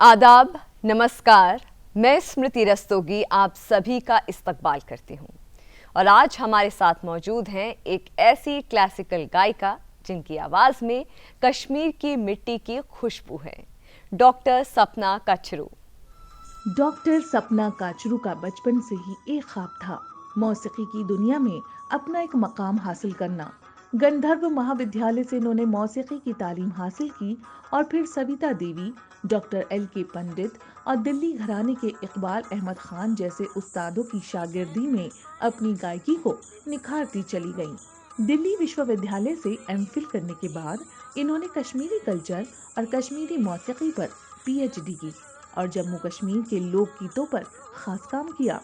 आदाब, नमस्कार। मैं स्मृति रस्तोगी आप सभी का इस्तकबाल करती हूँ और आज हमारे साथ मौजूद हैं एक ऐसी क्लासिकल गायिका जिनकी आवाज़ में कश्मीर की मिट्टी की खुशबू है, डॉक्टर सपना कचरू। डॉक्टर सपना काचरू का बचपन से ही एक ख्वाब था, मौसीकी की दुनिया में अपना एक मकाम हासिल करना। गंधर्व महाविद्यालय से इन्होंने मौसीकी की तालीम हासिल की और फिर सविता देवी, डॉक्टर एल.के. पंडित और दिल्ली घराने के इकबाल अहमद खान जैसे उस्तादों की शागिर्दी में अपनी गायकी को निखारती चली गईं। दिल्ली विश्वविद्यालय से एमफिल करने के बाद इन्होंने कश्मीरी कल्चर और कश्मीरी मौसीकी पर पीएचडी की और जम्मू कश्मीर के लोक गीतों पर खास काम किया।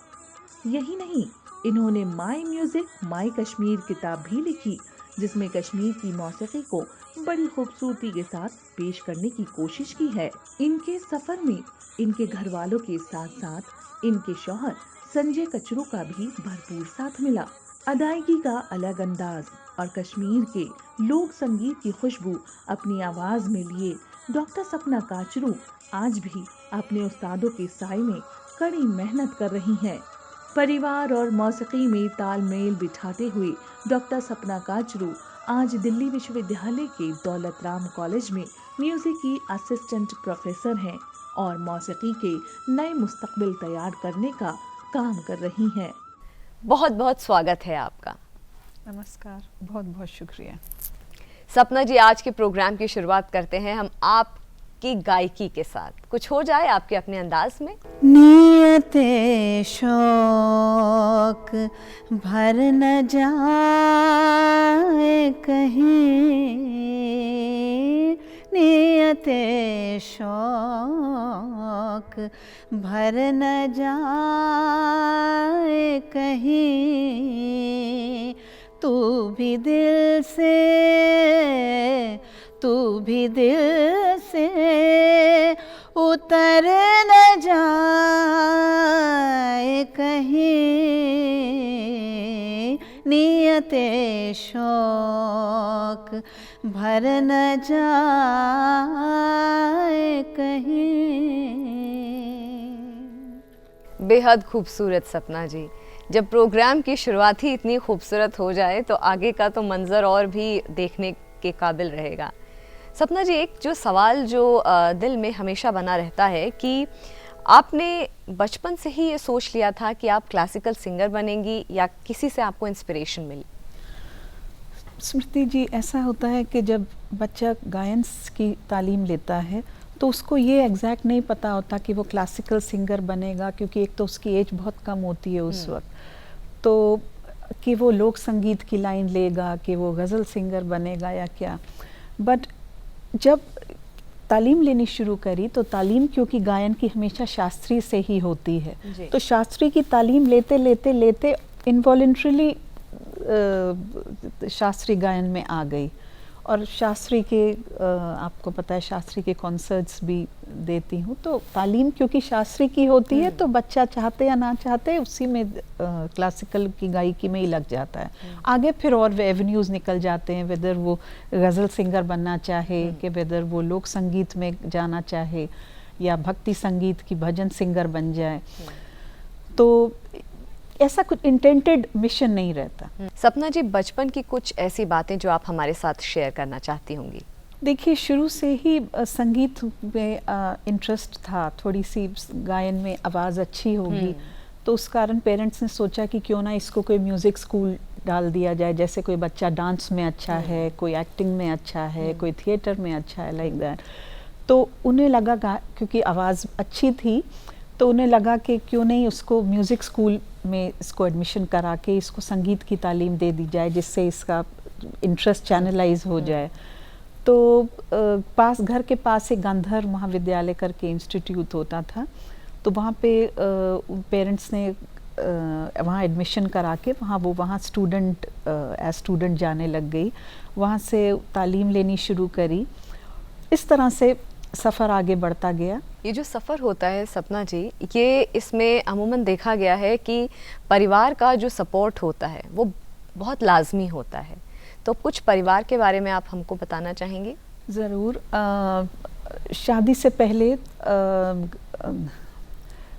यही नहीं, इन्होंने माई म्यूजिक माई कश्मीर किताब भी लिखी, जिसमें कश्मीर की मौसीकी को बड़ी खूबसूरती के साथ पेश करने की कोशिश की है। इनके सफर में इनके घर वालों के साथ साथ इनके शौहर संजय कचरू का भी भरपूर साथ मिला। अदायगी का अलग अंदाज और कश्मीर के लोक संगीत की खुशबू अपनी आवाज में लिए डॉक्टर सपना काचरू आज भी अपने उस्तादों के साए में कड़ी मेहनत कर रही हैं। परिवार और मौसीकी में तालमेल बिठाते हुए डॉक्टर सपना काचरू आज दिल्ली विश्वविद्यालय के दौलत राम कॉलेज में म्यूजिक की असिस्टेंट प्रोफेसर हैं और मौसीकी के नए मुस्तकबिल तैयार करने का काम कर रही हैं। बहुत बहुत स्वागत है आपका। नमस्कार, बहुत बहुत शुक्रिया। सपना जी, आज के प्रोग्राम की शुरुआत करते हैं हम आपकी गायकी के साथ। कुछ हो जाए आपके अपने अंदाज में। नियते शौक भर न जाए कहीं, नियते शौक भर न जाए कहीं, तू भी दिल से उतर न जाए कहीं, नियते शौक भर न जाए कहीं। बेहद खूबसूरत सपना जी। जब प्रोग्राम की शुरुआत ही इतनी खूबसूरत हो जाए तो आगे का तो मंजर और भी देखने के काबिल रहेगा। सपना जी, एक जो सवाल जो दिल में हमेशा बना रहता है कि आपने बचपन से ही ये सोच लिया था कि आप क्लासिकल सिंगर बनेंगी या किसी से आपको इंस्पिरेशन मिली? स्मृति जी, ऐसा होता है कि जब बच्चा गायन की तालीम लेता है तो उसको ये एग्जैक्ट नहीं पता होता कि वो क्लासिकल सिंगर बनेगा, क्योंकि एक तो उसकी एज बहुत कम होती है उस वक्त, तो कि वो लोक संगीत की लाइन लेगा, कि वो गज़ल सिंगर बनेगा या क्या। बट जब तालीम लेनी शुरू करी तो तालीम, क्योंकि गायन की हमेशा शास्त्रीय से ही होती है, तो शास्त्रीय की तालीम लेते लेते लेते इनवॉलंटरीली शास्त्रीय गायन में आ गई। और शास्त्रीय के आपको पता है शास्त्रीय के कॉन्सर्ट्स भी देती हूँ, तो तालीम क्योंकि शास्त्रीय की होती है तो बच्चा चाहते या ना चाहते उसी में क्लासिकल की गायकी में ही लग जाता है। आगे फिर और एवेन्यूज़ निकल जाते हैं, वेदर वो गज़ल सिंगर बनना चाहे कि वेदर वो लोक संगीत में जाना चाहे या भक्ति संगीत की भजन सिंगर बन जाए। तो ऐसा कुछ इंटेंटेड मिशन नहीं रहता। सपना जी, बचपन की कुछ ऐसी बातें जो आप हमारे साथ शेयर करना चाहती होंगी? देखिए, शुरू से ही संगीत में इंटरेस्ट था, थोड़ी सी गायन में आवाज़ अच्छी होगी, तो उस कारण पेरेंट्स ने सोचा कि क्यों ना इसको कोई म्यूज़िक स्कूल डाल दिया जाए। जैसे कोई बच्चा डांस में अच्छा है, कोई एक्टिंग में अच्छा है, कोई थिएटर में अच्छा है, लाइक दैट। तो उन्हें लगा क्योंकि आवाज़ अच्छी थी तो उन्हें लगा कि क्यों नहीं उसको म्यूज़िक स्कूल में इसको एडमिशन करा के इसको संगीत की तालीम दे दी जाए, जिससे इसका इंटरेस्ट चैनलाइज हो जाए। तो घर के पास एक गांधर महाविद्यालय करके इंस्टीट्यूट होता था, तो वहाँ पे पेरेंट्स ने वहाँ एडमिशन करा के वहाँ स्टूडेंट जाने लग गई, वहाँ से तालीम लेनी शुरू करी। इस तरह से सफ़र आगे बढ़ता गया। ये जो सफ़र होता है सपना जी, ये इसमें अमूमन देखा गया है कि परिवार का जो सपोर्ट होता है वो बहुत लाजमी होता है, तो कुछ परिवार के बारे में आप हमको बताना चाहेंगे? ज़रूर। शादी से पहले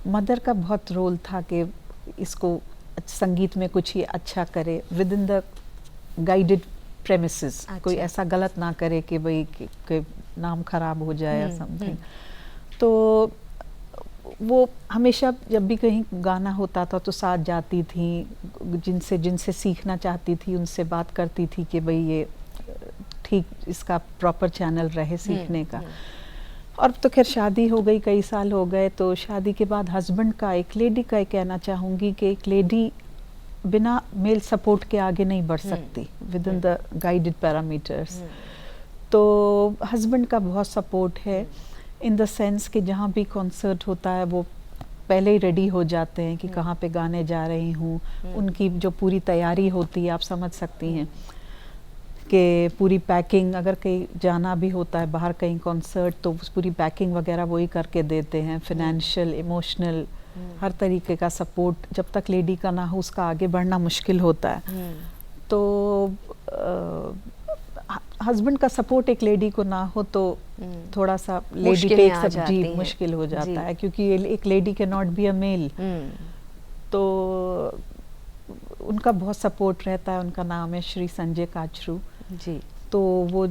मदर का बहुत रोल था कि इसको संगीत में कुछ ही अच्छा करे with in the guided premises, कोई ऐसा गलत ना करे कि भाई कि नाम खराब हो जाए या समथिंग। तो वो हमेशा जब भी कहीं गाना होता था तो साथ जाती थी, जिनसे सीखना चाहती थी उनसे बात करती थी कि भाई ये ठीक इसका प्रॉपर चैनल रहे सीखने का। और तो खैर शादी हो गई, कई साल हो गए, तो शादी के बाद हस्बैंड का, एक लेडी का कहना चाहूँगी कि एक लेडी बिना मेल सपोर्ट के आगे नहीं बढ़ सकती with in the guided parameters. तो हस्बैंड का बहुत सपोर्ट है इन द सेंस कि जहाँ भी कॉन्सर्ट होता है वो पहले ही रेडी हो जाते हैं कि कहाँ पे गाने जा रही हूँ। उनकी जो पूरी तैयारी होती है आप समझ सकती हैं कि पूरी पैकिंग, अगर कहीं जाना भी होता है बाहर कहीं कॉन्सर्ट तो पूरी पैकिंग वगैरह वही करके देते हैं। फाइनेंशियल, इमोशनल, हर तरीके का सपोर्ट जब तक लेडी का ना हो उसका आगे बढ़ना मुश्किल होता है। तो हस्बैंड का सपोर्ट एक लेडी को ना हो तो थोड़ा सा लेडी टेक सब जी मुश्किल हो जाता है, क्योंकि एक lady can not be a male. तो उनका बहुत सपोर्ट रहता है। उनका नाम है श्री संजय काचरू जी। तो वो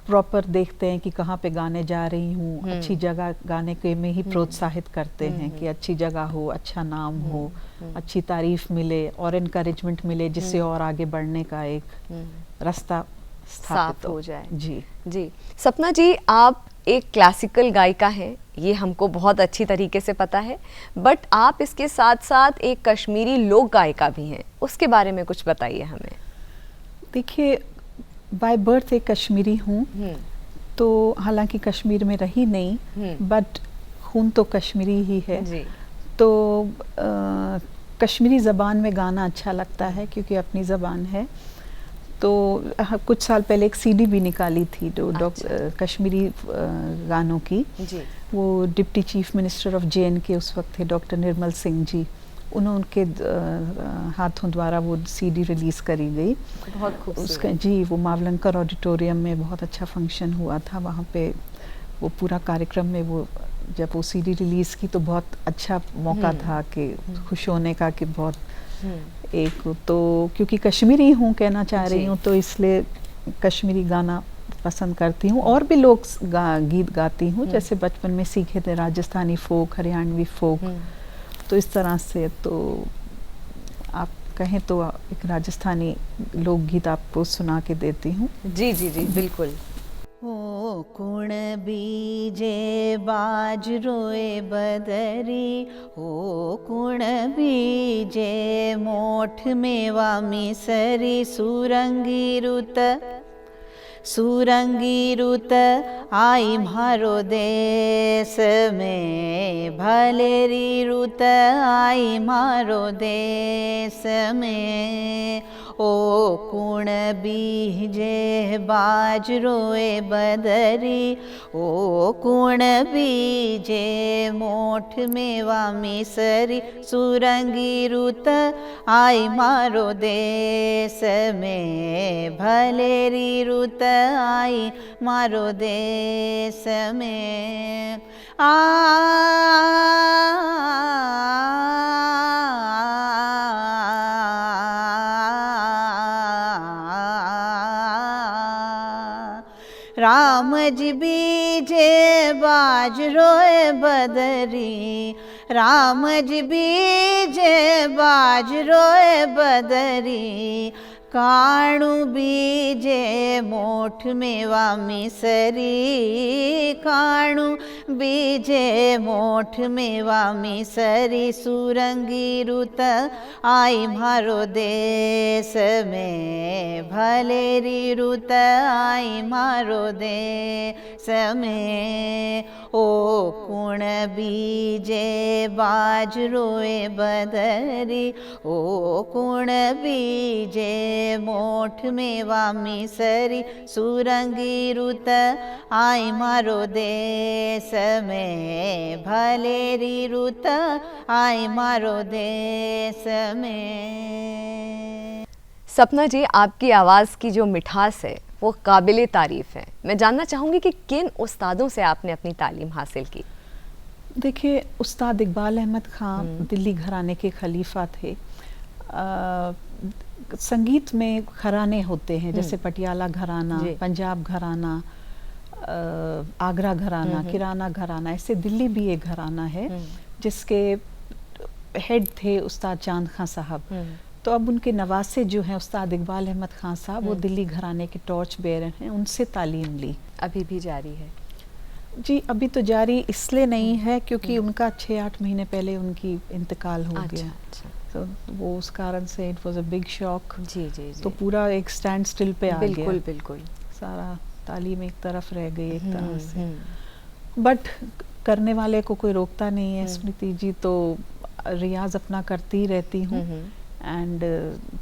प्रॉपर देखते हैं कि कहाँ पे गाने जा रही हूँ, अच्छी जगह गाने के में ही प्रोत्साहित करते हैं कि अच्छी जगह हो, अच्छा नाम हो, अच्छी तारीफ मिले और इनकरेजमेंट मिले, जिससे और आगे बढ़ने का एक रास्ता साफ हो जाए। जी जी सपना जी, आप एक क्लासिकल गायिका हैं, ये हमको बहुत अच्छी तरीके से पता है, बट आप इसके साथ साथ एक कश्मीरी लोक गायिका भी हैं, उसके बारे में कुछ बताइए हमें। देखिए, बाय बर्थ एक कश्मीरी हूँ, तो हालांकि कश्मीर में रही नहीं, बट खून तो कश्मीरी ही है जी। तो कश्मीरी ज़बान में गाना अच्छा लगता है क्योंकि अपनी ज़बान है। तो कुछ साल पहले एक सीडी भी निकाली थी जो कश्मीरी गानों की जी। वो deputy chief minister of JNK उस वक्त थे डॉक्टर निर्मल सिंह जी, उनके हाथों द्वारा वो सीडी रिलीज़ करी गई। बहुत खूबसूरत। उसका जी वो मावलंकर ऑडिटोरियम में बहुत अच्छा फंक्शन हुआ था, वहाँ पे वो पूरा कार्यक्रम में वो जब वो सीडी रिलीज़ की तो बहुत अच्छा मौका था कि खुश होने का कि बहुत एक तो क्योंकि कश्मीरी हूँ कहना चाह रही हूँ, तो इसलिए कश्मीरी गाना पसंद करती हूँ। और भी लोग गीत गाती हूँ, जैसे बचपन में सीखे थे राजस्थानी फोक, हरियाणवी फोक, तो इस तरह से। तो आप कहें तो एक राजस्थानी लोकगीत आपको सुना के देती हूँ। जी जी जी बिल्कुल। ओ कुण बीजे बाज रोए बदरी, ओ कुण बीजे मोठ मेवा मिसरी, सुरंगी रुत आई म्हारो देश में, भलेरी रुत आई म्हारो देश में। ओ कुण बीजे बाज रोए बदरी, ओ कुण बीजे मोठ मेवा मिसरी, सुरंगी रुत आई मारो देश में, भलेरी रुत आई मारो देश में। राम जी बीजे बाज रोए बदरी, राम जी बीजे बाज रोए बदरी, काणु बीजे मोठ मेवा मिसरी, काणु बीजे मोठ मेवा मिसरी, सुरंगी रुत आई म्हारो देश में, भलेरी रुत आई म्हारो देश में। ओ कुण बीजे बाज रोए बदरी, ओ कुण बीजे मोठ मेवा मिसरी, सुरंगी रुत आई मारो देश में, भलेरी रुत आई मारो देश में। सपना जी, आपकी आवाज़ की जो मिठास है वो काबिल तारीफ़ है। मैं जानना चाहूँगी कि किन उस्तादों से आपने अपनी तालीम हासिल की? देखिए, उस्ताद इकबाल अहमद ख़ान दिल्ली घराने के खलीफा थे। संगीत में घराने होते हैं, जैसे पटियाला घराना, पंजाब घराना, आगरा घराना, किराना घराना, ऐसे दिल्ली भी एक घराना है जिसके हेड थे उस्ताद चांद खां साहब। तो अब उनके नवासे जो हैं उस्ताद इकबाल अहमद खान साहब, वो दिल्ली घराने के टॉर्च बेयरर हैं, उनसे तालीम ली। अभी भी जारी है? जी, अभी तो जारी इसलिए नहीं है क्योंकि उनका 6-8 महीने पहले उनकी इंतकाल हो गया। तो वो उस कारण से it was a big shock. जी जी जी। तो पूरा एक स्टैंड स्टिल पे आ गया। बिल्कुल बिल्कुल। सारा तालीम एक तरफ रह गई एक तरह से। बट करने वाले को कोई रोकता नहीं है स्मृति जी, तो रियाज अपना करती ही रहती हूँ एंड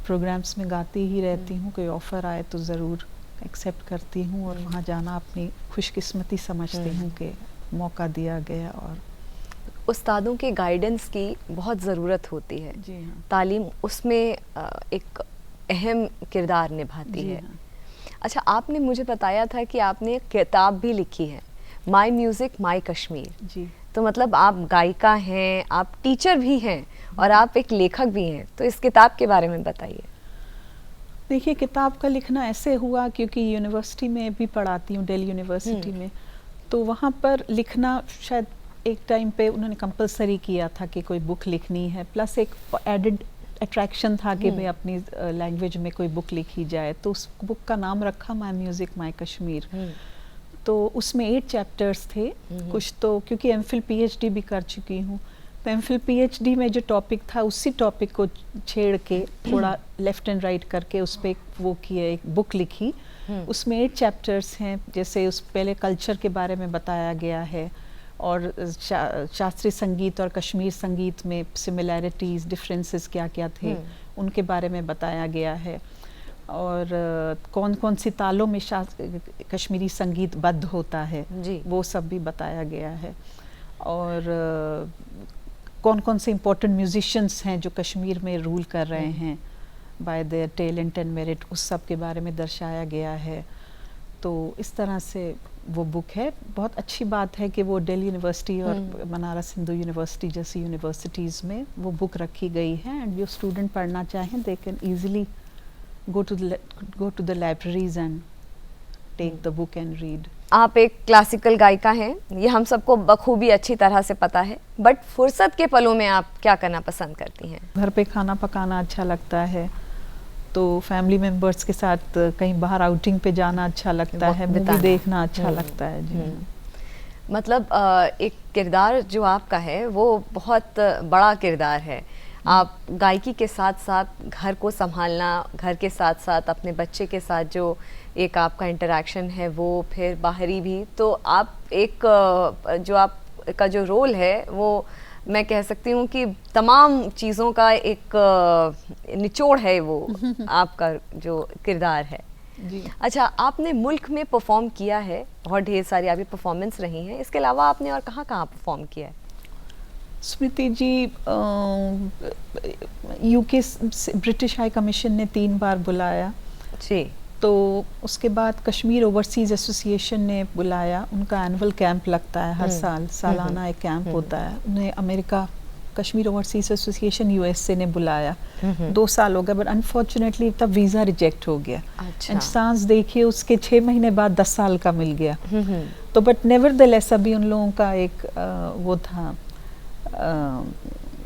प्रोग्राम्स में गाती ही रहती हूँ। कोई ऑफ़र आए तो ज़रूर एक्सेप्ट करती हूँ और वहाँ जाना अपनी खुशकिस्मती समझती हूँ कि मौका दिया गया। और उस्तादों के गाइडेंस की बहुत ज़रूरत होती है। जी हाँ। तालीम उसमें एक अहम किरदार निभाती है। हाँ। अच्छा, आपने मुझे बताया था कि आपने एक किताब भी लिखी है, माई म्यूज़िक माई कश्मीर। जी। तो मतलब आप गायिका हैं, आप टीचर भी हैं और आप एक लेखक भी हैं, तो इस किताब के बारे में बताइए। देखिए, किताब का लिखना ऐसे हुआ क्योंकि यूनिवर्सिटी में भी पढ़ाती हूँ, दिल्ली यूनिवर्सिटी में, तो वहाँ पर लिखना शायद एक टाइम पे उन्होंने कंपलसरी किया था कि कोई बुक लिखनी है, प्लस एक एडेड अट्रैक्शन था कि भाई अपनी लैंग्वेज में कोई बुक लिखी जाए। तो उस बुक का नाम रखा माई म्यूज़िक माई कश्मीर। तो उसमें 8 चैप्टर्स थे। कुछ तो क्योंकि एमफिल पीएचडी भी कर चुकी हूँ, तो एमफिल पीएचडी में जो टॉपिक था उसी टॉपिक को छेड़ के थोड़ा लेफ़्ट एंड राइट करके उस पर वो किया, एक बुक लिखी। उसमें 8 चैप्टर्स हैं। जैसे उस पहले कल्चर के बारे में बताया गया है और शास्त्रीय संगीत और कश्मीर संगीत में सिमिलैरिटीज़, डिफरेंसेस क्या क्या थे उनके बारे में बताया गया है। और कौन कौन सी तालों में कश्मीरी संगीत बद्ध होता है जी, वो सब भी बताया गया है। और कौन कौन से इम्पोर्टेंट म्यूजिशियंस हैं जो कश्मीर में रूल कर रहे हैं bye their talent and merit, उस सब के बारे में दर्शाया गया है। तो इस तरह से वो बुक है। बहुत अच्छी बात है कि वो दिल्ली यूनिवर्सिटी और बनारस हिंदू यूनिवर्सिटी जैसी यूनिवर्सिटीज़ में वो बुक रखी गई है एंड जो स्टूडेंट पढ़ना चाहें they can easily go to the libraries and take the book and read. आप एक क्लासिकल गायिका हैं, ये हम सबको बखूबी अच्छी तरह से पता है, बट फुर्सत के पलों में आप क्या करना पसंद करती हैं? घर पे खाना पकाना अच्छा लगता है, तो फैमिली मेंबर्स के साथ कहीं बाहर आउटिंग पे जाना अच्छा लगता है, मूवी देखना अच्छा लगता है। जी मतलब एक किरदार जो आपका है वो बहुत बड़ा किरदार है। आप गायकी के साथ साथ घर को संभालना, घर के साथ साथ अपने बच्चे के साथ जो एक आपका इंटरेक्शन है वो, फिर बाहरी भी, तो आप एक जो आपका जो रोल है वो मैं कह सकती हूँ कि तमाम चीज़ों का एक निचोड़ है वो आपका जो किरदार है। जी। अच्छा, आपने मुल्क में परफॉर्म किया है, बहुत ढेर सारी आपकी परफॉर्मेंस रही हैं, इसके अलावा आपने और कहाँ कहाँ परफॉर्म किया है? स्मृति जी, यूके ब्रिटिश हाई कमीशन ने 3 बार बुलाया जी। तो उसके बाद कश्मीर ओवरसीज़ एसोसिएशन ने बुलाया, उनका एनुअल कैंप लगता है हर साल, सालाना एक कैंप होता है। उन्हें America Kashmir overseas association USA ने बुलाया। 2 साल हो गए, बट अनफॉर्चुनेटली तब वीज़ा रिजेक्ट हो गया। अच्छा। सांस देखिए, उसके 6 महीने बाद 10 साल का मिल गया। तो बट नेवरदलेस अभी उन लोगों का एक वो था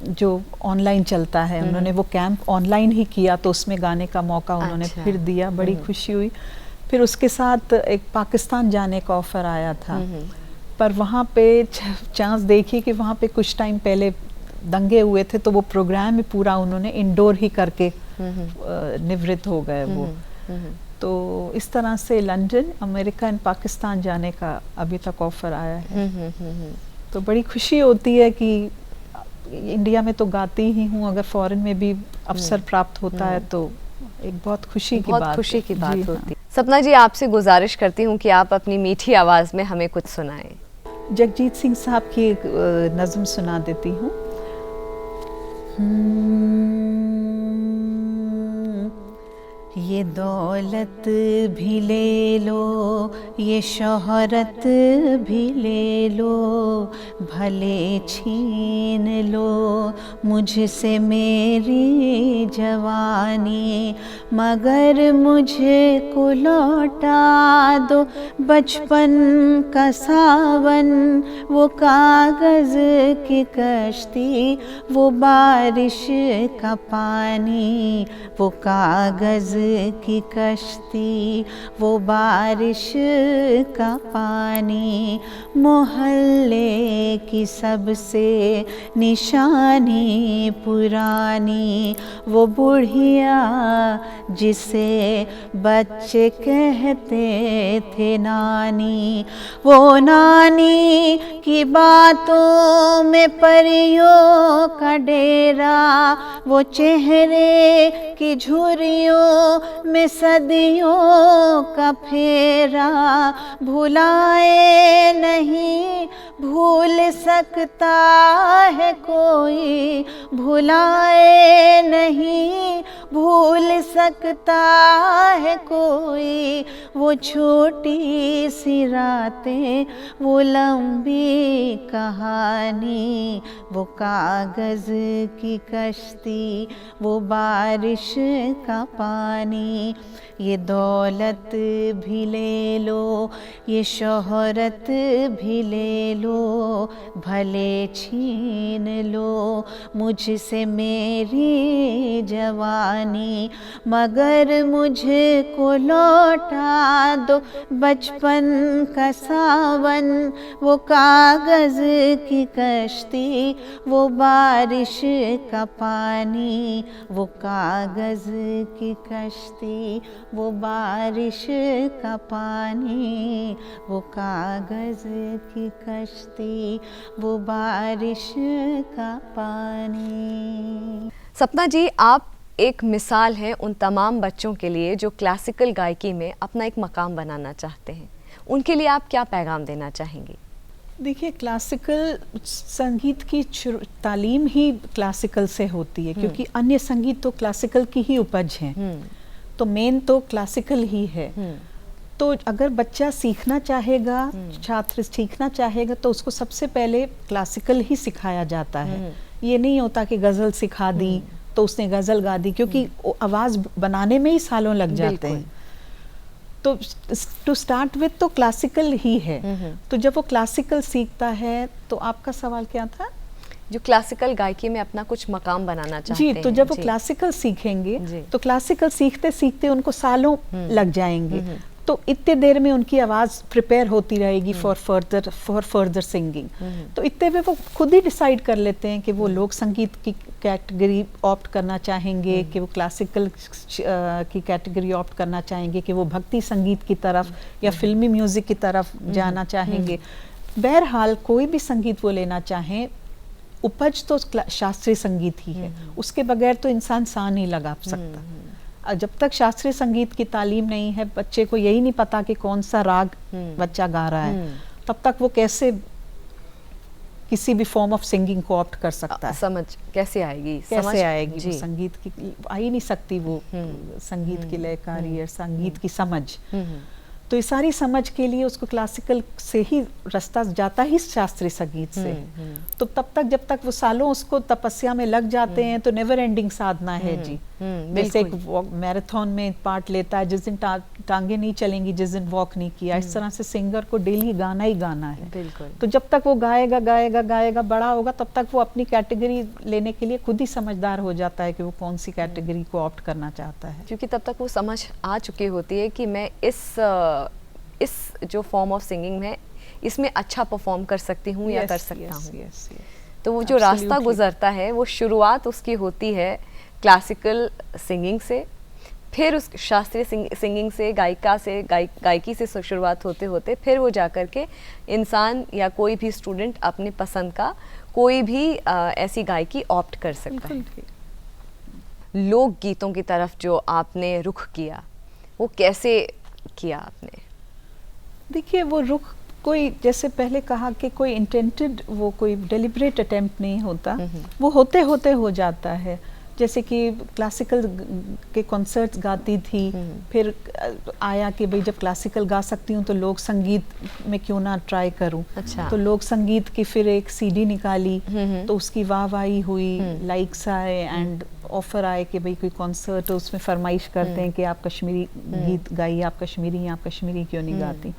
जो ऑनलाइन चलता है, उन्होंने वो कैंप ऑनलाइन ही किया, तो उसमें गाने का मौका उन्होंने अच्छा। फिर दिया, बड़ी खुशी हुई। फिर उसके साथ एक पाकिस्तान जाने का ऑफ़र आया था, पर वहाँ पे चांस देखी कि वहाँ पे कुछ टाइम पहले दंगे हुए थे, तो वो प्रोग्राम में पूरा उन्होंने इंडोर ही करके निवृत्त हो गए वो। तो इस तरह से लंदन, अमेरिका एंड पाकिस्तान जाने का अभी तक ऑफ़र आया है। तो बड़ी खुशी होती है कि इंडिया में तो गाती ही हूँ, अगर फॉरेन में भी अवसर प्राप्त होता है तो एक बहुत खुशी की बात होती है। सपना जी, आपसे गुजारिश करती हूँ कि आप अपनी मीठी आवाज़ में हमें कुछ सुनाएं। जगजीत सिंह साहब की एक नज़म सुना देती हूँ। ये दौलत भी ले लो, ये शोहरत भी ले लो, भले छीन लो मुझसे मेरी जवानी, मगर मुझे को लौटा दो बचपन का सावन, वो कागज़ की कश्ती, वो बारिश का पानी, वो कागज़ की कश्ती, वो बारिश का पानी, मोहल्ले की सबसे निशानी पुरानी, वो बुढ़िया जिसे बच्चे कहते थे नानी, वो नानी की बातों में परियों का डेरा, वो चेहरे की झुर्रियों में सदियों का फेरा, भुलाए नहीं भूल सकता है कोई, भुलाए नहीं भूल सकता है कोई, वो छोटी सी रातें, वो लंबी कहानी, वो कागज़ की कश्ती, वो बारिश का पानी, ये दौलत भी ले लो, ये शोहरत भी ले लो, भले छीन लो मुझसे मेरी जवानी, मगर मुझे को लौटा दो बचपन का सावन, वो कागज़ की कश्ती, वो बारिश का पानी, वो कागज़ की कश्ती, वो बारिश का पानी, वो कागज़ की कश्ती, वो बारिश का पानी। सपना जी, आप एक मिसाल हैं उन तमाम बच्चों के लिए जो क्लासिकल गायकी में अपना एक मकाम बनाना चाहते हैं। उनके लिए आप क्या पैगाम देना चाहेंगी? देखिए, क्लासिकल संगीत की तालीम ही क्लासिकल से होती है, क्योंकि अन्य संगीत तो क्लासिकल की ही उपज हैं, तो मेन तो क्लासिकल ही है। तो अगर बच्चा सीखना चाहेगा, छात्र सीखना चाहेगा, तो उसको सबसे पहले क्लासिकल ही सिखाया जाता है। ये नहीं होता कि गज़ल सिखा दी तो उसने गज़ल गा दी, क्योंकि आवाज़ बनाने में ही सालों लग जाते हैं। तो टू स्टार्ट विथ तो क्लासिकल ही है। तो जब वो क्लासिकल सीखता है, तो आपका सवाल क्या था? जो क्लासिकल गायकी में अपना कुछ मकाम बनाना चाहते हैं। जी, तो जब वो क्लासिकल सीखेंगे तो क्लासिकल सीखते सीखते उनको सालों लग जाएंगे, तो इतने देर में उनकी आवाज़ प्रिपेयर होती रहेगी फॉर फर्दर सिंगिंग। तो इतने में वो खुद ही डिसाइड कर लेते हैं कि वो लोक संगीत की कैटेगरी ऑप्ट करना चाहेंगे, कि वो क्लासिकल की कैटेगरी ऑप्ट करना चाहेंगे, कि वो भक्ति संगीत की तरफ या फिल्मी म्यूज़िक की तरफ जाना चाहेंगे। बहरहाल कोई भी संगीत वो लेना चाहें, उपज तो शास्त्रीय संगीत ही है, उसके बगैर तो इंसान सा नहीं लगा सकता। जब तक शास्त्रीय संगीत की तालीम नहीं है, बच्चे को यही नहीं पता कि कौन सा राग बच्चा गा रहा है, तब तक वो कैसे किसी भी फॉर्म ऑफ सिंगिंग को ऑप्ट कर सकता है? समझ कैसे आएगी? कैसे आएगी? वो संगीत की आ ही नहीं सकती, वो संगीत की लयकारी और संगीत की समझ। तो ये सारी समझ के लिए उसको क्लासिकल से ही रास्ता जाता ही शास्त्रीय संगीत से। तो तब तक जब तक वो सालों उसको तपस्या में लग जाते हैं, तो नेवर एंडिंग साधना है जी। जैसे एक मैराथन में पार्ट लेता है, जिस दिन टांगे नहीं चलेंगी, जिस दिन वॉक नहीं किया, इस तरह से सिंगर को डेली गाना ही गाना है। तो जब तक वो गाएगा गाएगा गाएगा बड़ा होगा, तब तक वो अपनी कैटेगरी लेने के लिए खुद ही समझदार हो जाता है कि वो कौन सी कैटेगरी को ऑप्ट करना चाहता है। क्योंकि तब तक वो समझ आ चुकी होती है कि मैं इस जो फॉर्म ऑफ सिंगिंग है, इसमें अच्छा परफॉर्म कर सकती हूँ या कर सकता हूँ। तो वो जो रास्ता गुजरता है, वो शुरुआत उसकी होती है क्लासिकल सिंगिंग से, फिर उस शास्त्रीय सिंगिंग से, गायकी से शुरुआत होते होते फिर वो जाकर के इंसान या कोई भी स्टूडेंट अपनी पसंद का कोई भी ऐसी गायकी ऑप्ट कर सकता है। लोक गीतों की तरफ जो आपने रुख किया, वो कैसे किया आपने? देखिए, वो रुख कोई, जैसे पहले कहा कि कोई इंटेंटेड, वो कोई डेलिब्रेट अटेम्प्ट नहीं होता, वो होते होते हो जाता है। जैसे कि क्लासिकल के कॉन्सर्ट्स गाती थी, फिर आया कि भाई जब क्लासिकल गा सकती हूँ तो लोक संगीत में क्यों ना ट्राई करूँ। अच्छा। तो लोक संगीत की फिर एक सीडी निकाली, तो उसकी वाहवाही हुई, लाइक्स आए एंड ऑफर आए कि भाई कोई कॉन्सर्ट हो, उसमें फरमाइश करते हैं कि आप कश्मीरी गीत गाइए, आप कश्मीरी हैं, आप कश्मीरी क्यों नहीं गाती।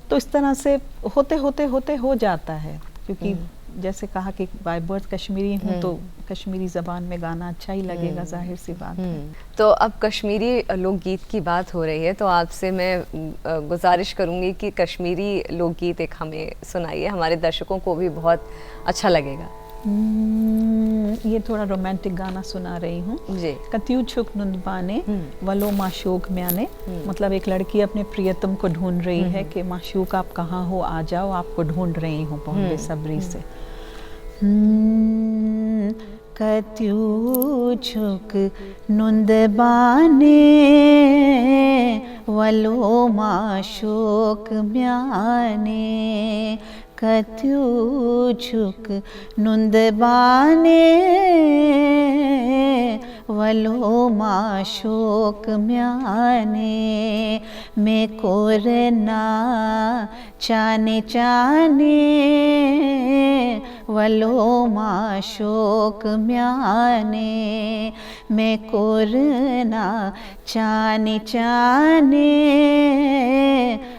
तो इस तरह से होते होते होते हो जाता है, क्योंकि जैसे कहा कि बाय बर्थ कश्मीरी हूँ तो कश्मीरी ज़बान में गाना अच्छा ही लगेगा, जाहिर सी बात है। तो अब कश्मीरी लोकगीत की बात हो रही है, तो आपसे मैं गुजारिश करूँगी कि कश्मीरी लोकगीत एक हमें सुनाइए, हमारे दर्शकों को भी बहुत अच्छा लगेगा। ये थोड़ा रोमांटिक गाना सुना रही हूँ जी। कत्यू छुक नुंदबाने वलो माशूक म्याने, मतलब एक लड़की अपने प्रियतम को ढूंढ रही है कि माशूक आप कहाँ हो, आ जाओ, आपको ढूंढ रही हूँ बहुत बेसब्री से। कत्यू छुक नुंदबाने वलो माशूक म्याने, कत्यू छुक नुंदबाने वलो माशूक म्याने, मैं कोरना चाने चाने वलो माशूक म्याने, मैं कोरना चाने चाने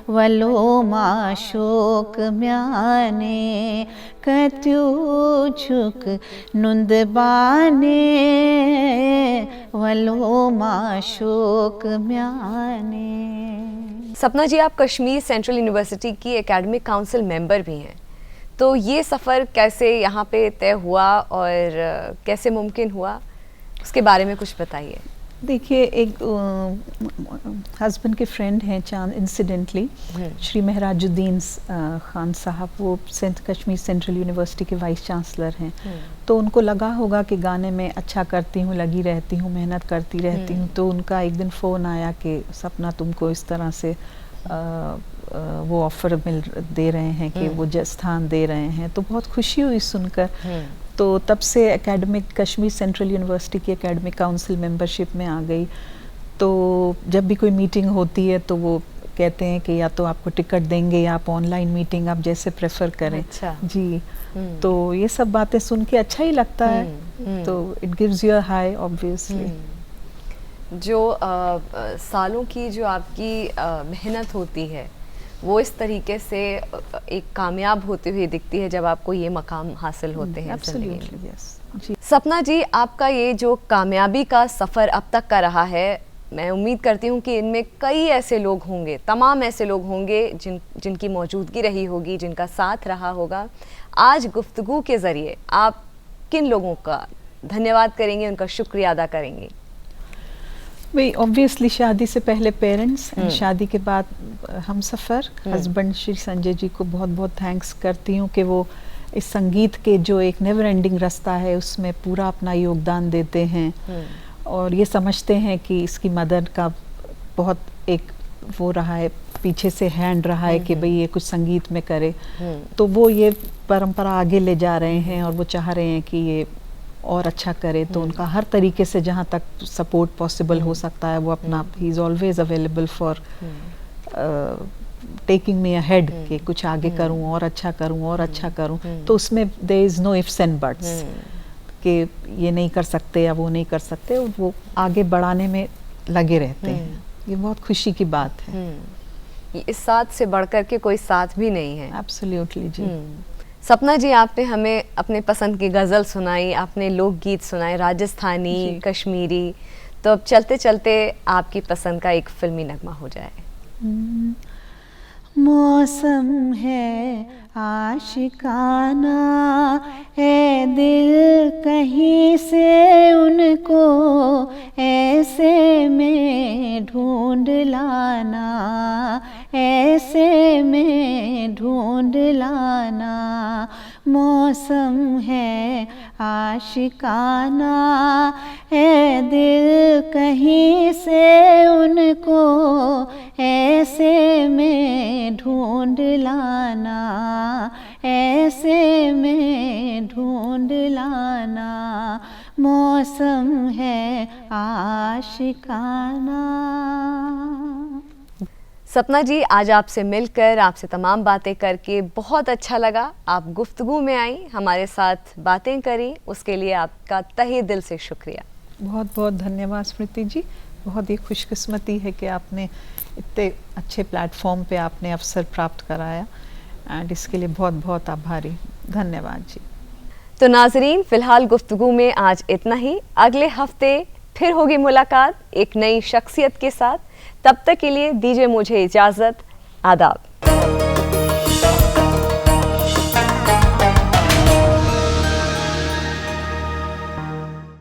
वलो माशूक म्याने, कत्यू छुक नुंदबाने वलो माशूक म्याने। सपना जी, आप कश्मीर सेंट्रल यूनिवर्सिटी की एकेडमिक काउंसिल मेंबर भी हैं, तो ये सफ़र कैसे यहाँ पे तय हुआ और कैसे मुमकिन हुआ, उसके बारे में कुछ बताइए। देखिए, एक हस्बैंड के फ्रेंड हैं चांद, इंसिडेंटली श्री महराजुद्दीन खान साहब, वो कश्मीर सेंट्रल यूनिवर्सिटी के वाइस चांसलर हैं। तो उनको लगा होगा कि गाने में अच्छा करती हूँ, लगी रहती हूँ, मेहनत करती रहती हूँ, तो उनका एक दिन फ़ोन आया कि सपना तुमको इस तरह से वो ऑफ़र दे रहे हैं कि वो स्थान दे रहे हैं। तो बहुत खुशी हुई सुनकर। तो तब से एकेडमिक कश्मीर सेंट्रल यूनिवर्सिटी की एकेडमिक काउंसिल मेंबरशिप में आ गई। तो जब भी कोई मीटिंग होती है तो वो कहते हैं कि या तो आपको टिकट देंगे या आप ऑनलाइन मीटिंग, आप जैसे प्रेफर करें। अच्छा। जी। तो ये सब बातें सुन के अच्छा ही लगता है। तो it gives you a high obviously. जो सालों की जो आपकी मेहनत होती है वो इस तरीके से एक कामयाब होते हुए दिखती है जब आपको ये मकाम हासिल होते हैं ज़िंदगी में। Absolutely, yes. जी। सपना जी, आपका ये जो कामयाबी का सफ़र अब तक का रहा है, मैं उम्मीद करती हूँ कि इनमें कई ऐसे लोग होंगे, तमाम ऐसे लोग होंगे जिनकी मौजूदगी रही होगी, जिनका साथ रहा होगा। आज गुफ्तगू के ज़रिए आप किन लोगों का धन्यवाद करेंगे, उनका शुक्रिया अदा करेंगे? भाई ऑब्वियसली शादी से पहले पेरेंट्स, शादी के बाद हम सफ़र, हस्बैंड श्री संजय जी को बहुत बहुत थैंक्स करती हूँ कि वो इस संगीत के जो एक नेवर एंडिंग रास्ता है उसमें पूरा अपना योगदान देते हैं और ये समझते हैं कि इसकी मदर का बहुत एक वो रहा है, पीछे से हैंड रहा है कि भाई ये कुछ संगीत में करे। तो वो ये परंपरा आगे ले जा रहे हैं और वो चाह रहे हैं कि ये और अच्छा करे। तो उनका हर तरीके से जहाँ तक सपोर्ट पॉसिबल हो सकता है वो अपना, he is always available for taking me ahead कि कुछ आगे करूँ और अच्छा करूँ और अच्छा करूँ। तो उसमें there is no ifs and buts कि ये नहीं कर सकते या वो नहीं कर सकते, वो आगे बढ़ाने में लगे रहते हैं। ये बहुत खुशी की बात है। इस साथ से बढ़कर के कोई साथ भी नहीं है। एब्सोल्युटली जी। सपना जी, आपने हमें अपने पसंद की गज़ल सुनाई, आपने लोकगीत सुनाए, राजस्थानी, कश्मीरी, तो अब चलते चलते आपकी पसंद का एक फिल्मी नगमा हो जाए। मौसम है आशिकाना, है दिल कहीं से उनको ऐसे में ढूंढ लाना, ऐसे में ढूंढ लाना। मौसम है आशिकाना, है दिल कहीं से उनको ऐसे में ढूंढ लाना, ऐसे में ढूंढ लाना। मौसम मौसम है आशिकाना। सपना जी, आज आपसे मिलकर, आपसे तमाम बातें करके बहुत अच्छा लगा। आप गुफ्तगू में आई, हमारे साथ बातें करी, उसके लिए आपका तहे दिल से शुक्रिया। बहुत बहुत धन्यवाद स्मृति जी। बहुत ही खुशकिस्मती है कि आपने इतने अच्छे प्लेटफॉर्म पे आपने अवसर प्राप्त कराया, एंड इसके लिए बहुत बहुत आभारी। धन्यवाद जी। तो नाजरीन, फिलहाल गुफ्तगू में आज इतना ही। अगले हफ्ते फिर होगी मुलाकात एक नई शख्सियत के साथ। तब तक के लिए दीजिए मुझे इजाज़त। आदाब।